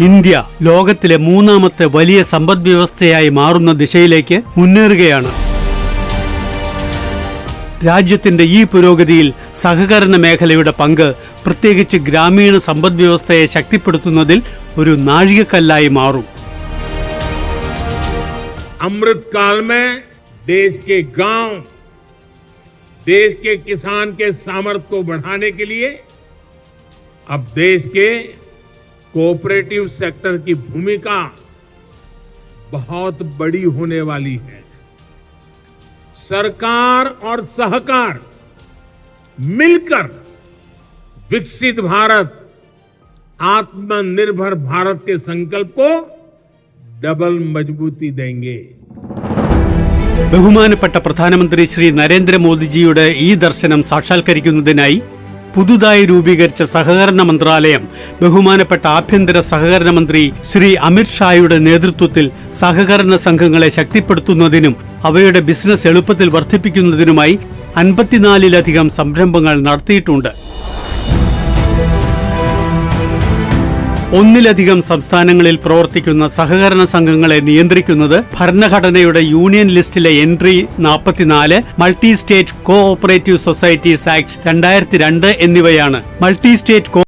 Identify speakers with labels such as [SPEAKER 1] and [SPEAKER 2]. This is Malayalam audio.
[SPEAKER 1] ഇന്ത്യ ലോകത്തിലെ മൂന്നാമത്തെ വലിയ സമ്പദ്വ്യവസ്ഥയായി മാറുന്ന ദിശയിലേക്ക് മുന്നേറുകയാണ്. രാജ്യത്തിന്റെ ഈ പുരോഗതിയിൽ സഹകരണ മേഖലയുടെ പങ്ക്, പ്രത്യേകിച്ച് ഗ്രാമീണ സമ്പദ്വ്യവസ്ഥയെ ശക്തിപ്പെടുത്തുന്നതിൽ ഒരു നാഴികക്കല്ലായി മാറും.
[SPEAKER 2] अमृतकाल में देश के गांव, देश के किसान के सामर्थ्य को बढ़ाने के लिए अब देश के कोऑपरेटिव सेक्टर की भूमिका बहुत बड़ी होने वाली है। सरकार और सहकार मिलकर विकसित भारत, आत्मनिर्भर भारत के संकल्प को डबल मजबूती देंगे।
[SPEAKER 1] ബഹുമാനപ്പെട്ട പ്രധാനമന്ത്രി ശ്രീ നരേന്ദ്രമോദിജിയുടെ ഈ ദർശനം സാക്ഷാത്കരിക്കുന്നതിനായി പുതുതായി രൂപീകരിച്ച സഹകരണ മന്ത്രാലയം ബഹുമാനപ്പെട്ട ആഭ്യന്തര സഹകരണ മന്ത്രി ശ്രീ അമിത് ഷായുടെ നേതൃത്വത്തിൽ സഹകരണ സംഘങ്ങളെ ശക്തിപ്പെടുത്തുന്നതിനും അവയുടെ ബിസിനസ് എളുപ്പത്തിൽ വർദ്ധിപ്പിക്കുന്നതിനുമായി 54-ലധികം സംരംഭങ്ങൾ നടത്തിയിട്ടുണ്ട്. 1-ലധികം സംസ്ഥാനങ്ങളിൽ പ്രവർത്തിക്കുന്ന സഹകരണ സംഘങ്ങളെ നിയന്ത്രിക്കുന്നത് ഭരണഘടനയുടെ യൂണിയൻ ലിസ്റ്റിലെ entry 44, multi state co operative societies act 2002 എന്നിവയാണ്. Multi state